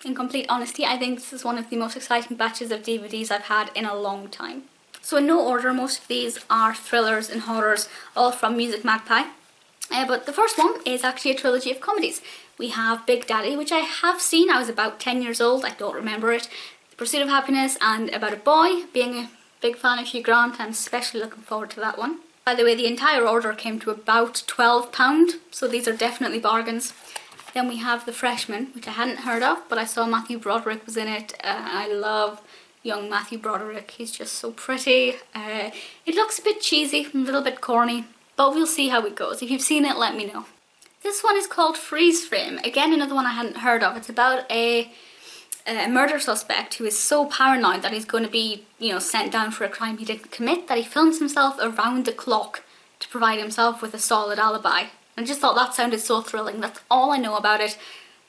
In complete honesty, I think this is one of the most exciting batches of DVDs I've had in a long time. So in no order, most of these are thrillers and horrors, all from Music Magpie. But the first one is actually a trilogy of comedies. We have Big Daddy, which I have seen. I was about 10 years old, I don't remember it. The Pursuit of Happiness, and about a boy. Being a big fan of Hugh Grant, I'm especially looking forward to that one. By the way, the entire order came to about £12, so these are definitely bargains. Then we have The Freshman, which I hadn't heard of, but I saw Matthew Broderick was in it. I love young Matthew Broderick, he's just so pretty. It looks a bit cheesy, a little bit corny, but we'll see how it goes. If you've seen it, let me know. This one is called Freeze Frame, again another one I hadn't heard of. It's about a murder suspect who is so paranoid that he's going to be, you know, sent down for a crime he didn't commit, that he films himself around the clock to provide himself with a solid alibi. I just thought that sounded so thrilling. That's all I know about it.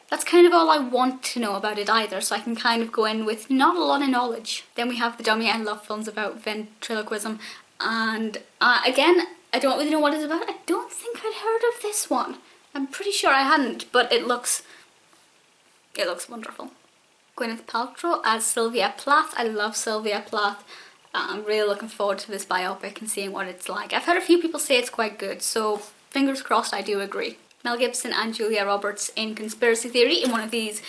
That's kind of all I want to know about it either, so I can kind of go in with not a lot of knowledge. Then we have The Dummy. I love films about ventriloquism, and again, I don't really know what it's about. I don't think I'd heard of this one. I'm pretty sure I hadn't, but it looks wonderful. Gwyneth Paltrow as Sylvia Plath. I love Sylvia Plath. I'm really looking forward to this biopic and seeing what it's like. I've heard a few people say it's quite good, so fingers crossed I do agree. Mel Gibson and Julia Roberts in Conspiracy Theory in one of these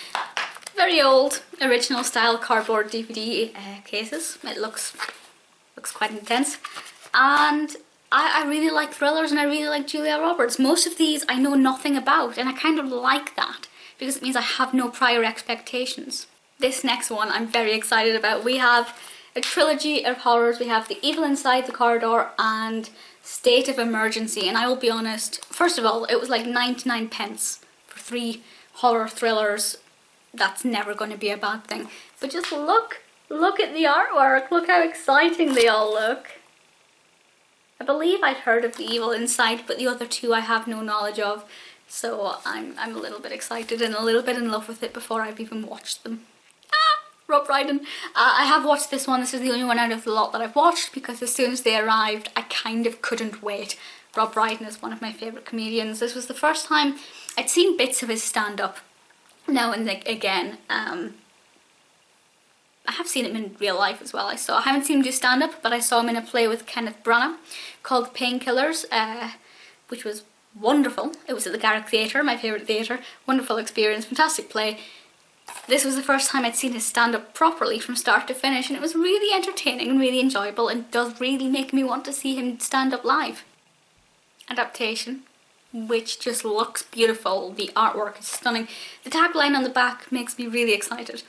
very old original style cardboard DVD cases. It looks quite intense, and I really like thrillers and I really like Julia Roberts. Most of these I know nothing about, and I kind of like that because it means I have no prior expectations. This next one I'm very excited about. We have a trilogy of horrors. We have The Evil Inside the Corridor and State of Emergency, and I will be honest, first of all, it was like 99 pence for 3 horror thrillers. That's never going to be a bad thing. But just look at the artwork, look how exciting they all look. I believe I'd heard of The Evil Inside, but the other 2 I have no knowledge of, so I'm a little bit excited and a little bit in love with it before I've even watched them. Rob Brydon. I have watched this one. This is the only one out of the lot that I've watched because as soon as they arrived I kind of couldn't wait. Rob Brydon is one of my favourite comedians. This was the first time I'd seen bits of his stand-up now and again. I have seen him in real life as well. I haven't seen him do stand-up, but I saw him in a play with Kenneth Branagh called Painkillers, which was wonderful. It was at the Garrick Theatre, my favourite theatre. Wonderful experience, fantastic play. This was the first time I'd seen his stand-up properly from start to finish, and it was really entertaining and really enjoyable and does really make me want to see him stand up live. Adaptation, which just looks beautiful. The artwork is stunning. The tagline on the back makes me really excited.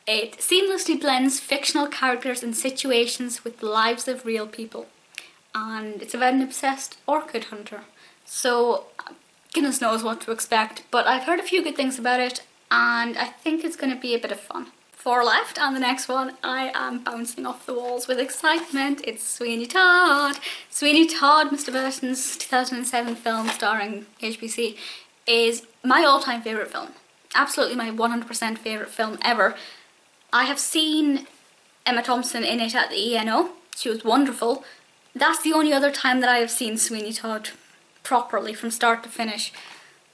It seamlessly blends fictional characters and situations with the lives of real people. And it's about an obsessed orchid hunter. So goodness knows what to expect, but I've heard a few good things about it, and I think it's going to be a bit of fun. 4 left, and the next one I am bouncing off the walls with excitement. It's Sweeney Todd. Sweeney Todd, Mr. Burton's 2007 film starring HBC, is my all-time favourite film. Absolutely my 100% favourite film ever. I have seen Emma Thompson in it at the ENO. She was wonderful. That's the only other time that I have seen Sweeney Todd properly from start to finish.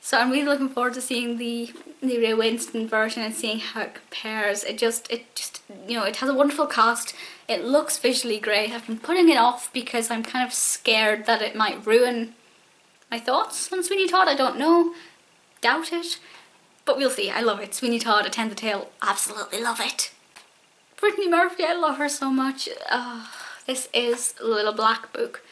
So I'm really looking forward to seeing the Ray Winston version and seeing how it compares. It just, you know, it has a wonderful cast. It looks visually great. I've been putting it off because I'm kind of scared that it might ruin my thoughts on Sweeney Todd. I don't know. Doubt it. But we'll see. I love it. Sweeney Todd, A Ten the Tale. Absolutely love it. Brittany Murphy, I love her so much. This is Little Black Book,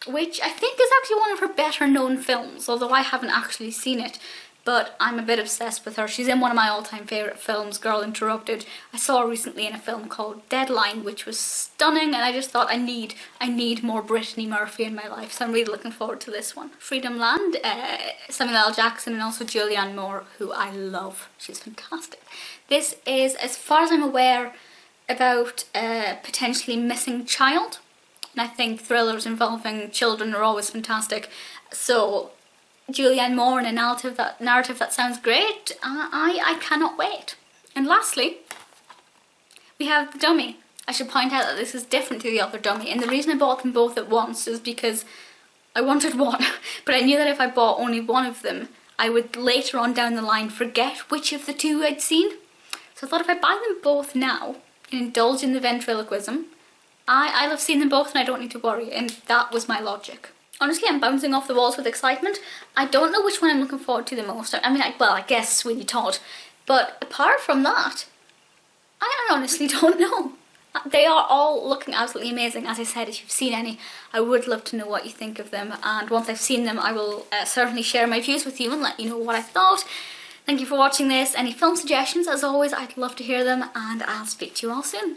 which I think is actually one of her better known films, although I haven't actually seen it, but I'm a bit obsessed with her. She's in one of my all-time favourite films, Girl Interrupted. I saw her recently in a film called Deadline, which was stunning, and I just thought I need more Brittany Murphy in my life, so I'm really looking forward to this one. Freedomland, Samuel L. Jackson and also Julianne Moore, who I love. She's fantastic. This is, as far as I'm aware, about a potentially missing child. And I think thrillers involving children are always fantastic. So Julianne Moore in a narrative that sounds great. I cannot wait. And lastly, we have The Dummy. I should point out that this is different to the other Dummy, and the reason I bought them both at once is because I wanted one, but I knew that if I bought only one of them, I would later on down the line forget which of the two I'd seen. So I thought if I buy them both now and indulge in the ventriloquism, I'll have seen them both and I don't need to worry, and that was my logic. Honestly, I'm bouncing off the walls with excitement. I don't know which one I'm looking forward to the most. I mean, I guess Sweeney Todd, but apart from that, I honestly don't know. They are all looking absolutely amazing. As I said, if you've seen any, I would love to know what you think of them, and once I've seen them I will certainly share my views with you and let you know what I thought. Thank you for watching this. Any film suggestions, as always, I'd love to hear them, and I'll speak to you all soon.